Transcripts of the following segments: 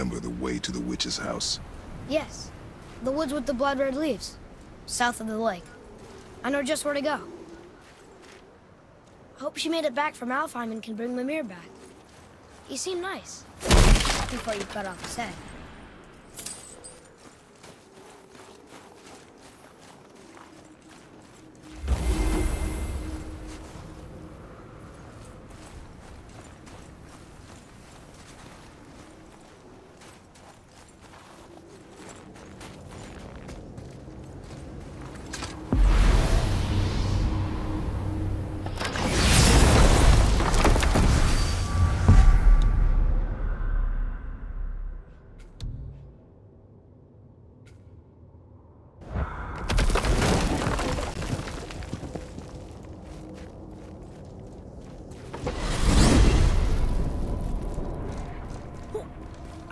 remember the way to the witch's house? Yes. The woods with the blood-red leaves. South of the lake. I know just where to go. Hope she made it back from Alfheim and can bring Mimir back. He seemed nice. Before you cut off his head.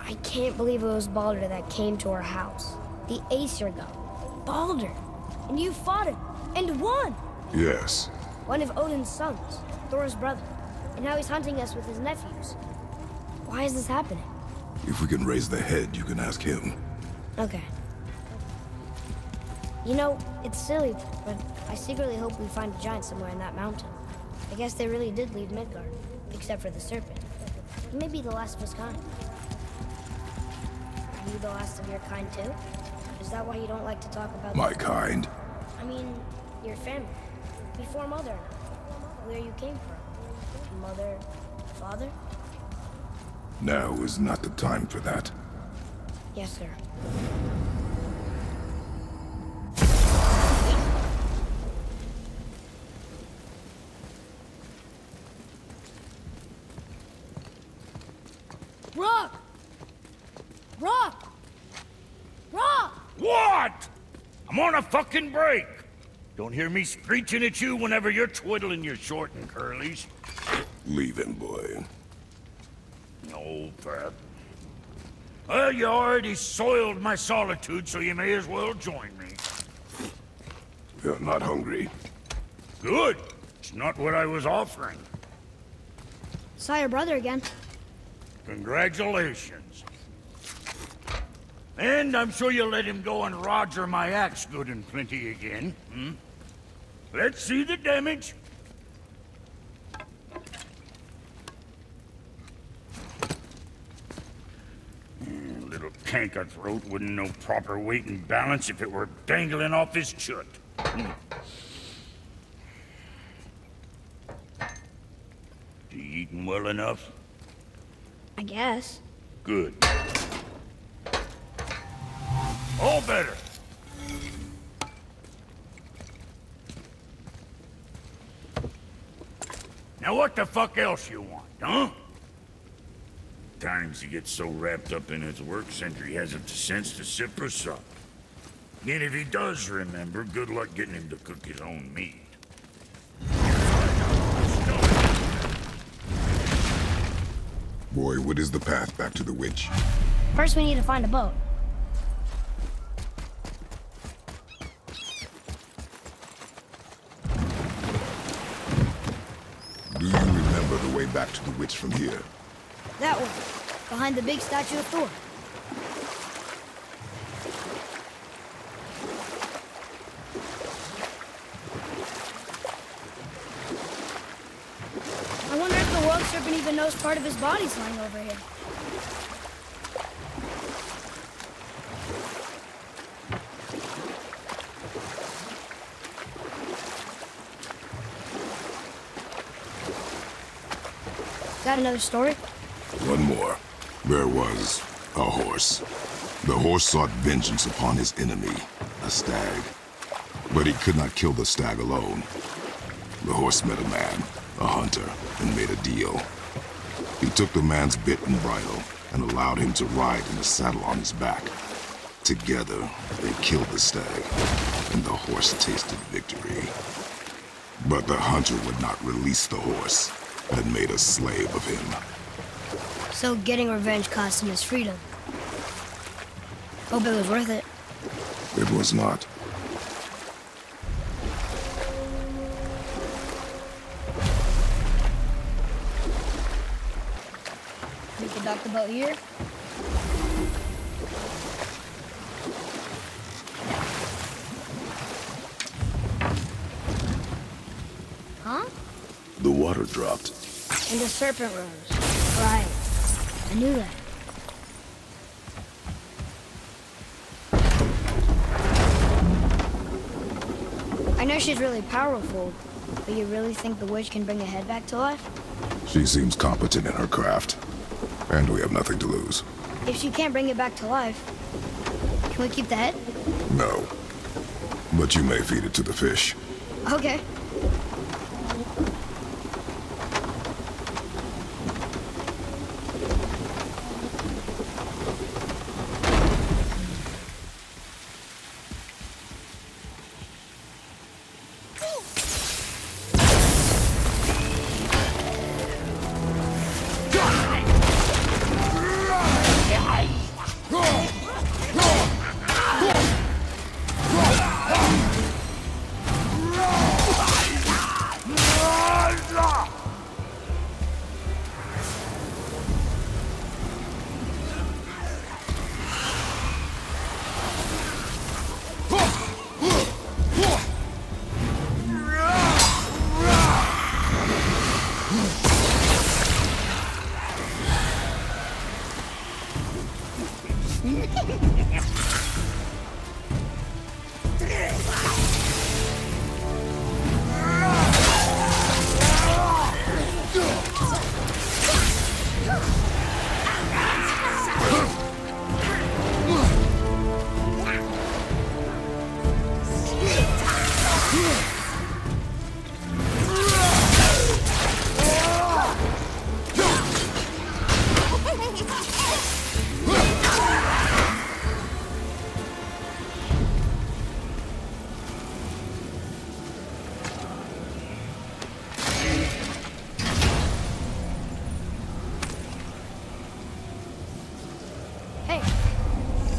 I can't believe it was Baldur that came to our house. The Aesir god. Baldur! And you fought him, and won! Yes. One of Odin's sons, Thor's brother. And now he's hunting us with his nephews. Why is this happening? If we can raise the head, you can ask him. Okay. You know, it's silly, but I secretly hope we find a giant somewhere in that mountain. I guess they really did leave Midgard, except for the serpent. He may be the last of his kind. Are you the last of your kind too? Is that why you don't like to talk about My kind? I mean, your family. Before Mother and I. Where you came from. Mother, father? Now is not the time for that. Yes, sir. Rock! Rock! Rock! What? I'm on a fucking break. Don't hear me screeching at you whenever you're twiddling your short and curlies. Leave him, boy. No, Pat. Well, you already soiled my solitude, so you may as well join me. You're not hungry. Good. It's not what I was offering. Saw your brother again. Congratulations. And I'm sure you'll let him go and Roger my axe good and plenty again, hmm? Let's see the damage. Little canker throat wouldn't know proper weight and balance if it were dangling off his chut. You eating well enough? I guess. Good. All better. Now what the fuck else you want, huh? Times he gets so wrapped up in his work, Sentry hasn't the sense to sip or sup. And if he does remember, good luck getting him to cook his own meat. Boy, what is the path back to the witch? First we need to find a boat. Do you remember the way back to the witch from here? That one, behind the big statue of Thor. I wonder if the world serpent even knows part of his body's lying over here. Got another story? One more. There was a horse. The horse sought vengeance upon his enemy, a stag. But he could not kill the stag alone. The horse met a man, a hunter, and made a deal. He took the man's bit and bridle and allowed him to ride in a saddle on his back. Together, they killed the stag, and the horse tasted victory. But the hunter would not release the horse and made a slave of him. So getting revenge cost him his freedom. Hope it was worth it. It was not. We can dock the boat here? water dropped. And the serpent rose. Right. I knew that. I know she's really powerful, but you really think the witch can bring a head back to life? She seems competent in her craft, and we have nothing to lose. If she can't bring it back to life, can we keep the head? No. But you may feed it to the fish. Okay.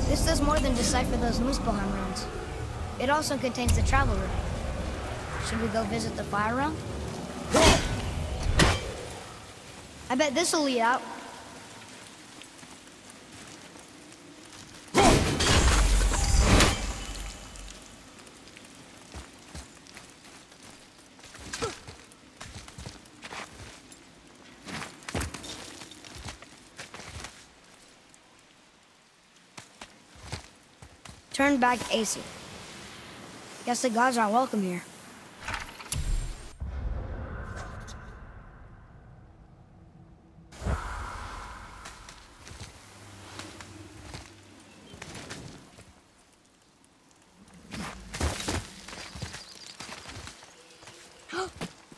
This does more than decipher those Muspelheim runes. It also contains the travel rune. Should we go visit the fire realm? I bet this'll lead out. Turn back AC. Guess the gods aren't welcome here.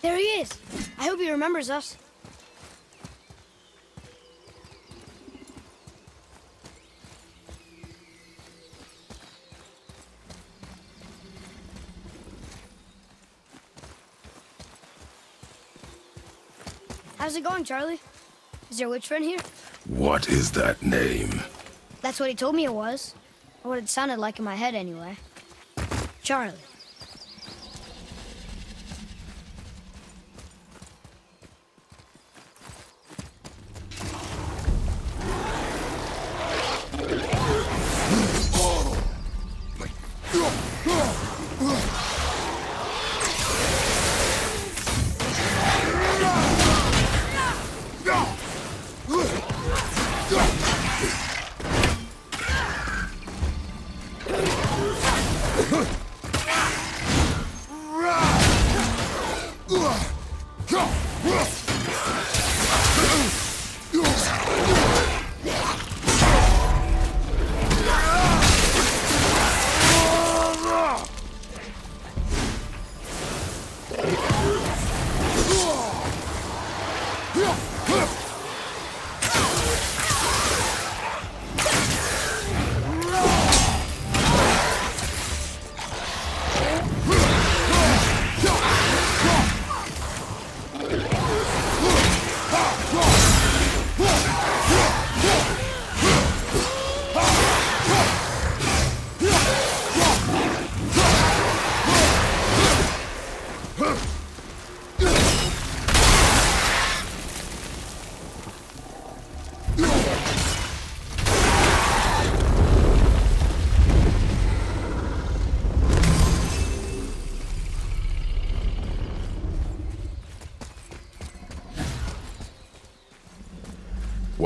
There he is! I hope he remembers us. How's it going, Charlie? Is your witch friend here? What is that name? That's what he told me it was. Or what it sounded like in my head, anyway. Charlie.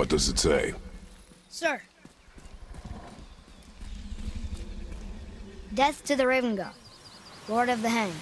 What does it say? Sir. Death to the Raven God, Lord of the Hang.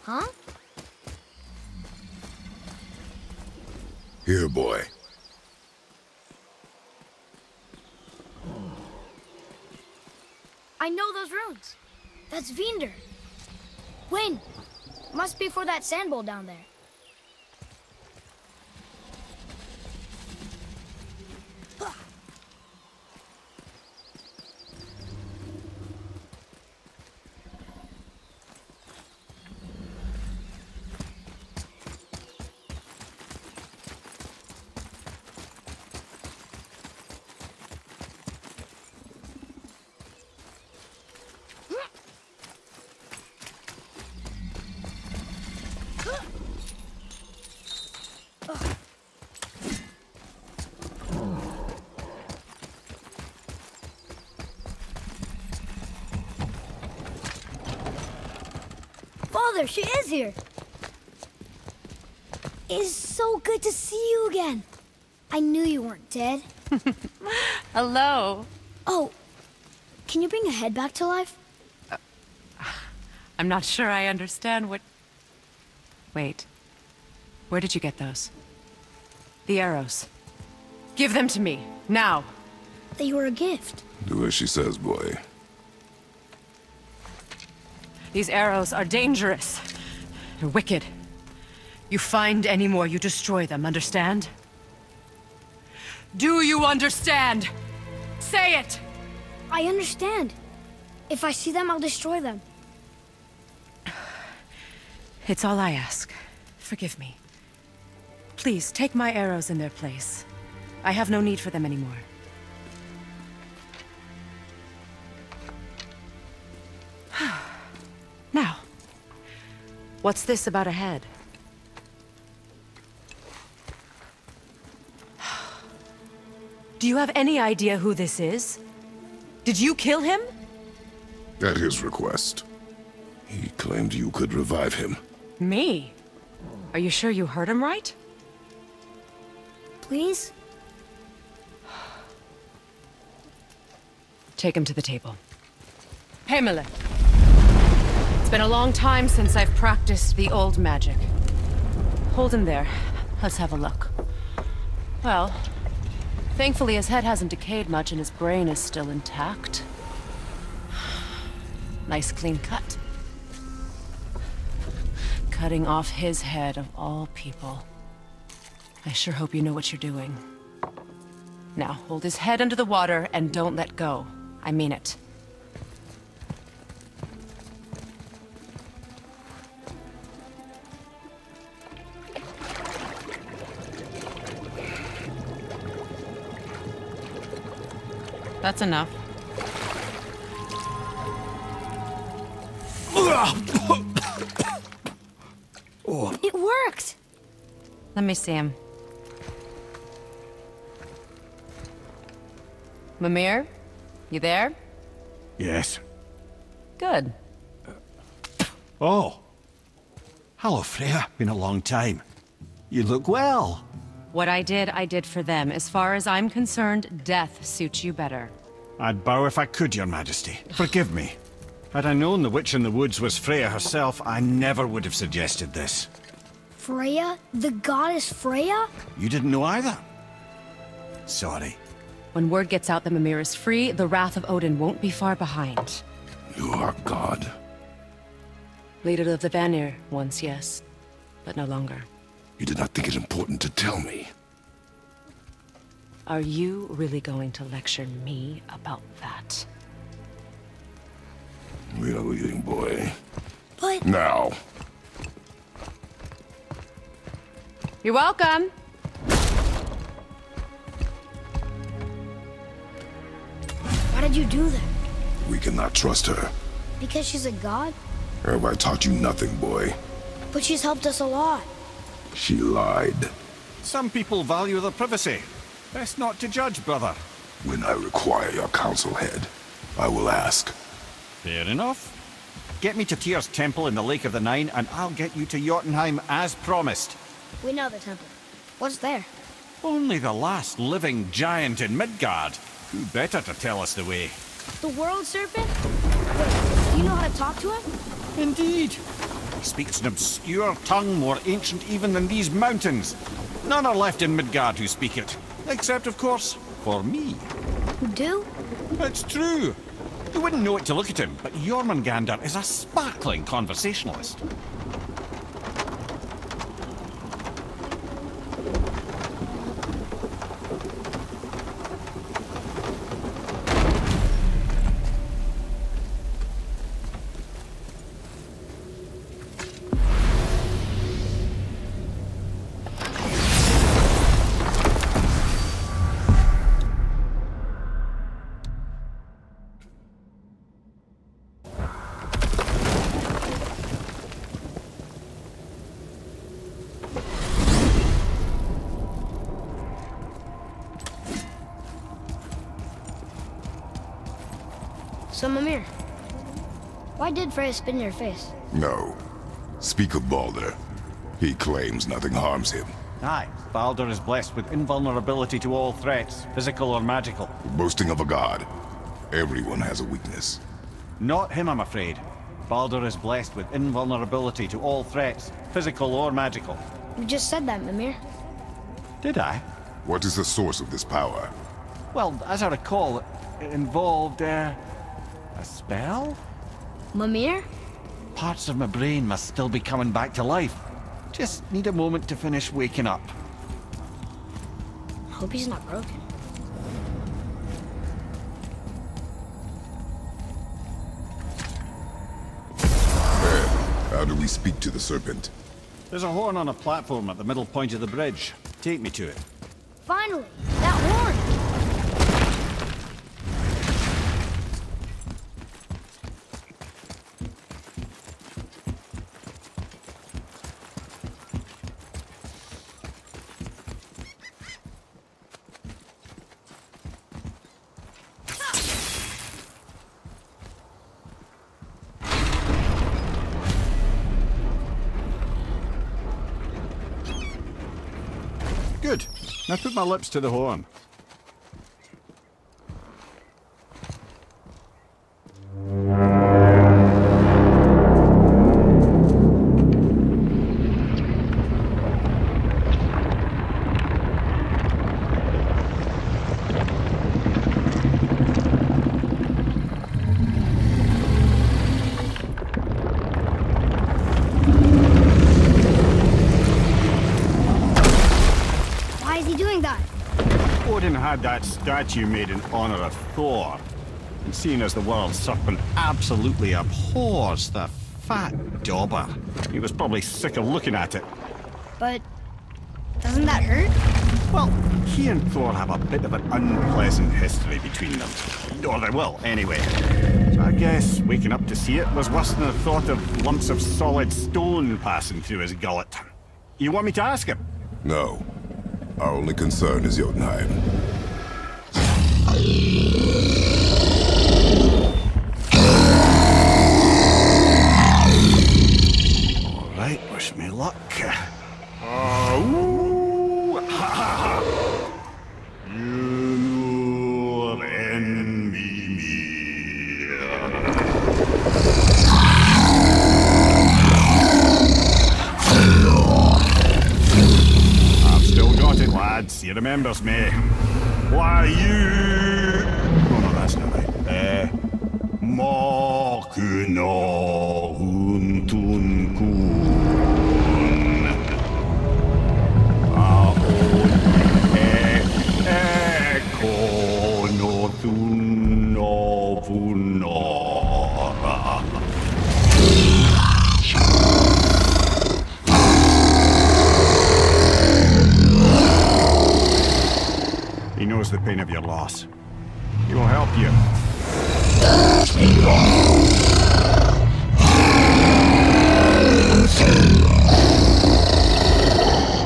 Huh? Here, boy. I know those runes. That's Vinder. When? Must be for that sand bowl down there. Father, she is here. It's so good to see you again. I knew you weren't dead. Hello. Oh, can you bring a head back to life? I'm not sure I understand what... Wait. Where did you get those? The arrows. Give them to me, now. They were a gift. Do as she says, boy. These arrows are dangerous. They're wicked. You find any more, you destroy them, understand? Do you understand? Say it! I understand. If I see them, I'll destroy them. It's all I ask. Forgive me. Please, take my arrows in their place. I have no need for them anymore. Now, what's this about a head? Do you have any idea who this is? Did you kill him? At his request. He claimed you could revive him. Me? Are you sure you heard him right? Please? Take him to the table. Hamlet. It's been a long time since I've practiced the old magic. Hold him there. Let's have a look. Well, thankfully his head hasn't decayed much and his brain is still intact. Nice clean cut. Cutting off his head of all people. I sure hope you know what you're doing. Now, hold his head under the water and don't let go. I mean it. That's enough. It worked! Let me see him. Mimir? You there? Yes. Good. Oh. Hello, Freya. Been a long time. You look well. What I did for them. As far as I'm concerned, death suits you better. I'd bow if I could, Your Majesty. Forgive me. Had I known the witch in the woods was Freya herself, I never would have suggested this. Freya? The goddess Freya? You didn't know either? Sorry. When word gets out that Mimir is free, the wrath of Odin won't be far behind. You are God. Leader of the Vanir, once, yes. But no longer. You did not think it important to tell me. Are you really going to lecture me about that? We are leaving, boy. But... Now. You're welcome! Why did you do that? We cannot trust her. Because she's a god? Have I taught you nothing, boy? But she's helped us a lot. She lied. Some people value their privacy. Best not to judge, brother. When I require your council head, I will ask. Fair enough. Get me to Tyr's temple in the Lake of the Nine, and I'll get you to Jotunheim as promised. We know the temple. What's there? Only the last living giant in Midgard. Who better to tell us the way? The world serpent? Wait, do you know how to talk to him? Indeed. He speaks an obscure tongue more ancient even than these mountains. None are left in Midgard who speak it. Except, of course, for me. Who do? It's true. You wouldn't know it to look at him, but Jormungandr is a sparkling conversationalist. So, Mimir, why did Freya spit in your face? No. Speak of Baldur. He claims nothing harms him. Aye, Baldur is blessed with invulnerability to all threats, physical or magical. Boasting of a god. Everyone has a weakness. Not him, I'm afraid. Baldur is blessed with invulnerability to all threats, physical or magical. You just said that, Mimir. Did I? What is the source of this power? Well, as I recall, it involved, a spell? Mimir? Parts of my brain must still be coming back to life. Just need a moment to finish waking up. Hope he's not broken. How do we speak to the serpent? There's a horn on a platform at the middle point of the bridge. Take me to it. Finally! That horn! Good. Now put my lips to the horn. Odin had that statue made in honor of Thor. And seeing as the world serpent absolutely abhors the fat dauber, he was probably sick of looking at it. But doesn't that hurt? Well, he and Thor have a bit of an unpleasant history between them. Or they will, anyway. So I guess waking up to see it was worse than the thought of lumps of solid stone passing through his gullet. You want me to ask him? No. Our only concern is Jotunheim. All right, wish me luck. He remembers me. Why you? Oh no, that's not right. Makuna huntun kun. Ekono thuno funora. He knows the pain of your loss. He will help you.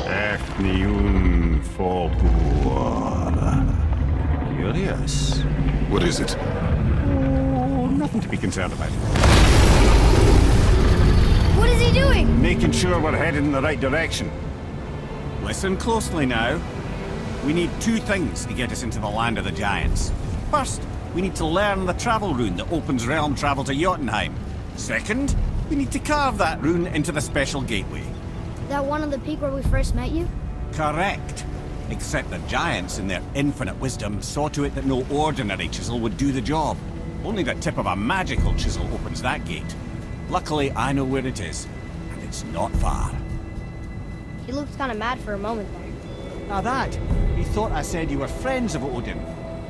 Efniun Fogur. Curious. What is it? Oh, nothing to be concerned about. What is he doing? Making sure we're headed in the right direction. Listen closely now. We need two things to get us into the land of the giants. First, we need to learn the travel rune that opens realm travel to Jotunheim. Second, we need to carve that rune into the special gateway. That one on the peak where we first met you? Correct. Except the giants, in their infinite wisdom, saw to it that no ordinary chisel would do the job. Only the tip of a magical chisel opens that gate. Luckily, I know where it is, and it's not far. He looked kind of mad for a moment there. Now that, he thought I said you were friends of Odin.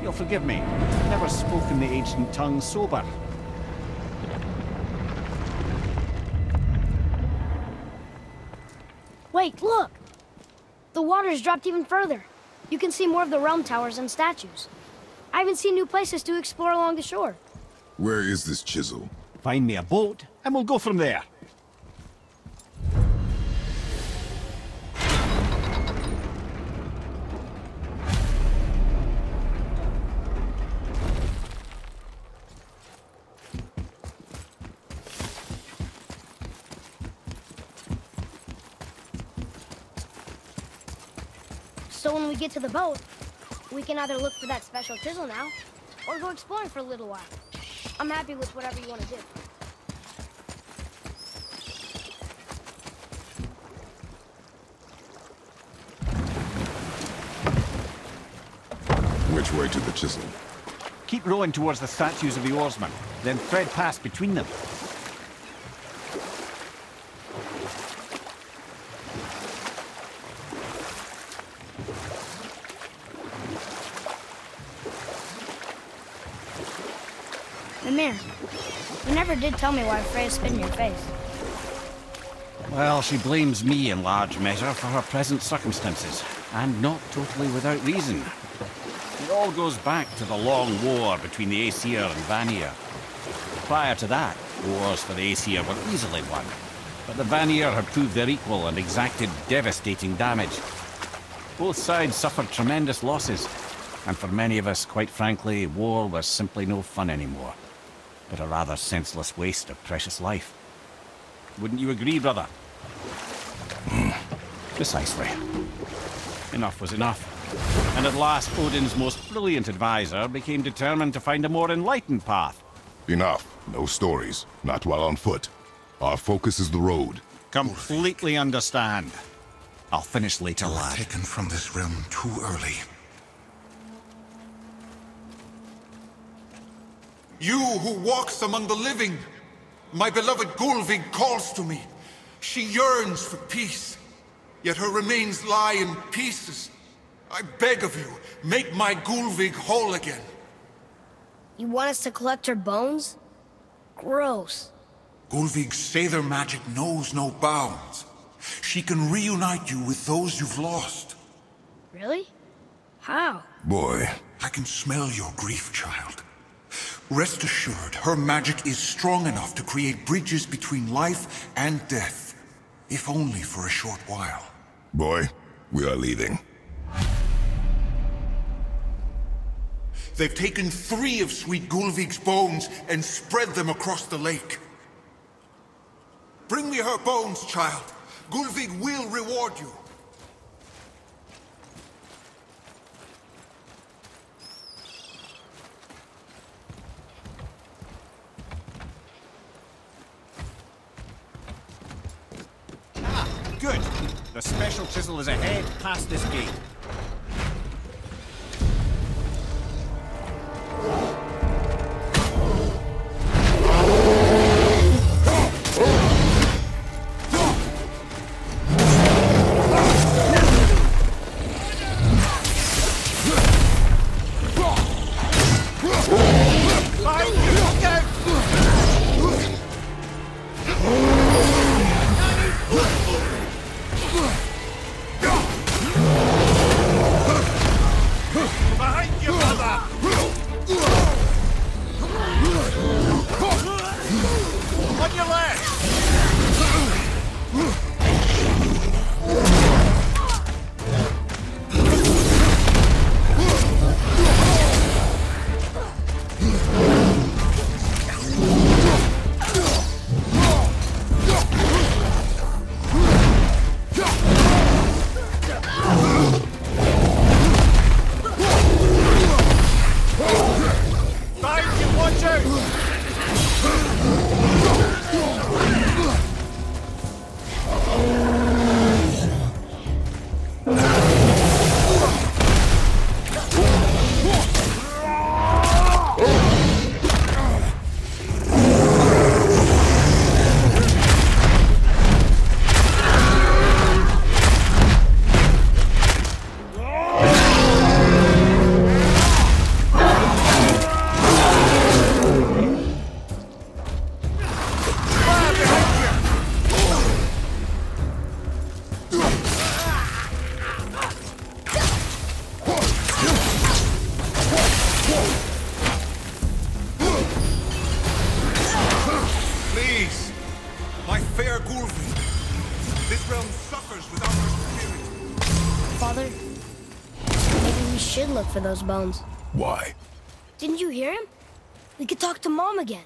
You'll forgive me. I've never spoken the ancient tongue sober. Wait, look! The water's dropped even further. You can see more of the realm towers and statues. I haven't seen new places to explore along the shore. Where is this chisel? Find me a boat, and we'll go from there. So when we get to the boat, we can either look for that special chisel now, or go exploring for a little while. I'm happy with whatever you want to do. Which way to the chisel? Keep rowing towards the statues of the oarsmen, then thread past between them. Mimir, you never did tell me why Freya spit in your face. Well, she blames me in large measure for her present circumstances, and not totally without reason. It all goes back to the long war between the Aesir and Vanir. Prior to that, wars for the Aesir were easily won, but the Vanir had proved their equal and exacted devastating damage. Both sides suffered tremendous losses, and for many of us, quite frankly, war was simply no fun anymore, but a rather senseless waste of precious life. Wouldn't you agree, brother? Precisely. Enough was enough. And at last, Odin's most brilliant advisor became determined to find a more enlightened path. Enough. No stories. Not while on foot. Our focus is the road. Completely understand. I'll finish later, lad. Taken from this realm too early. You who walks among the living, my beloved Gulvig calls to me. She yearns for peace, yet her remains lie in pieces. I beg of you, make my Gulvig whole again. You want us to collect her bones? Gross. Gulvig's Sather magic knows no bounds. She can reunite you with those you've lost. Really? How? Boy. I can smell your grief, child. Rest assured, her magic is strong enough to create bridges between life and death, if only for a short while. Boy, We are leaving. They've taken 3 of Sweet Gulvig's bones and spread them across the lake. Bring me her bones, child. Gulvig will reward you. Good. The special chisel is ahead, past this gate. For those bones. Why? Didn't you hear him? We could talk to Mom again.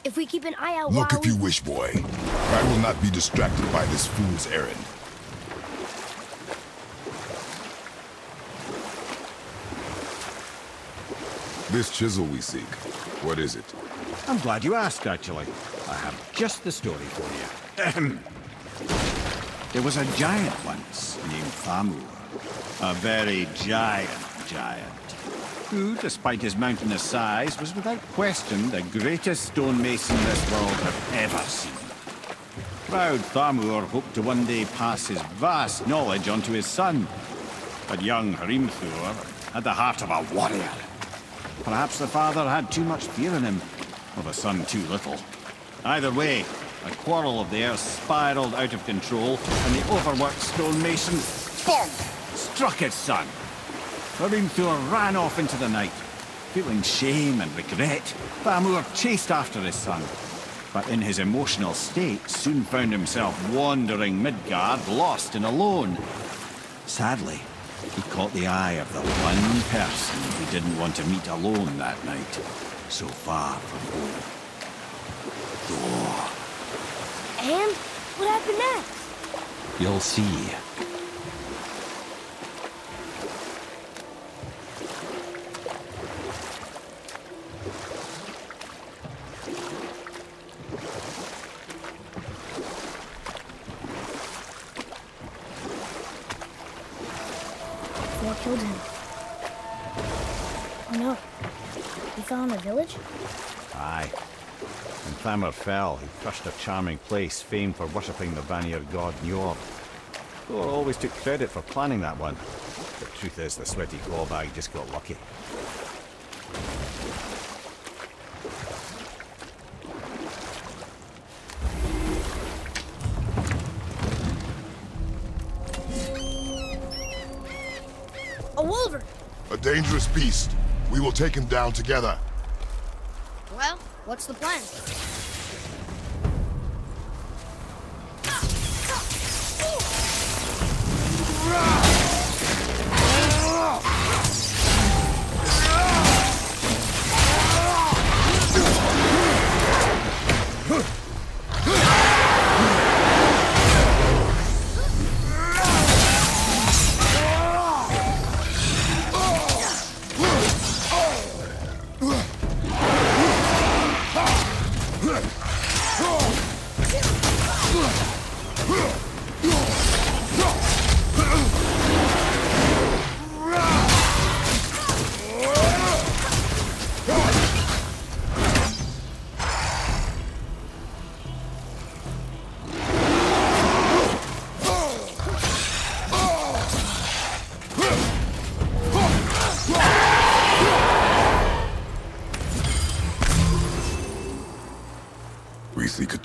If we keep an eye out Look while if you wish, boy. I will not be distracted by this fool's errand. This chisel we seek, what is it? I'm glad you asked, actually. I have just the story for you. There was a giant once named Thamur. A very giant, who, despite his mountainous size, was without question the greatest stonemason this world had ever seen. Proud Thamur hoped to one day pass his vast knowledge onto his son, but young Hrimthur had the heart of a warrior. Perhaps the father had too much fear in him, or the son too little. Either way, a quarrel of theirs spiraled out of control, and the overworked stonemason, bonk, struck his son. Hrimthur ran off into the night. Feeling shame and regret, Thamur chased after his son, but in his emotional state soon found himself wandering Midgard, lost and alone. Sadly, he caught the eye of the one person he didn't want to meet alone that night, so far from home. Thor. And? What happened next? You'll see. Killed him. Oh no. He fell in the village? Aye. When Thamur fell, he crushed a charming place famed for worshipping the Vanir god Njord. Thor always took credit for planning that one. The truth is, the sweaty clawbag just got lucky. A dangerous beast. We will take him down together. Well, what's the plan?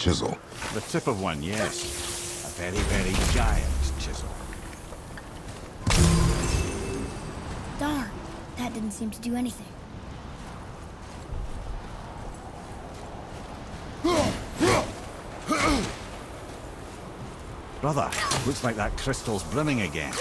chisel. The tip of one, yes. A very, very giant chisel. Darn, that didn't seem to do anything. Brother, looks like that crystal's brimming again.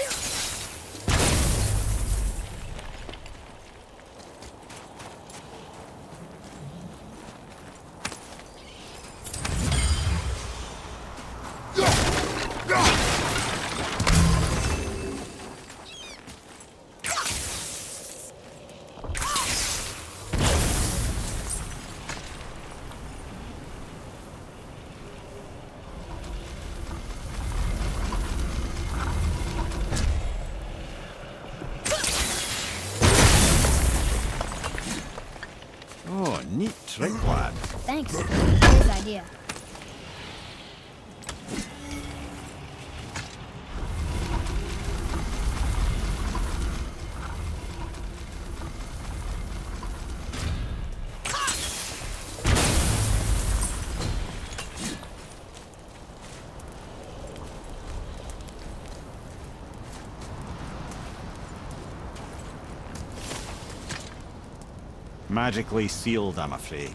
Oh, neat trick, lad. Thanks. His idea. Magically sealed, I'm afraid.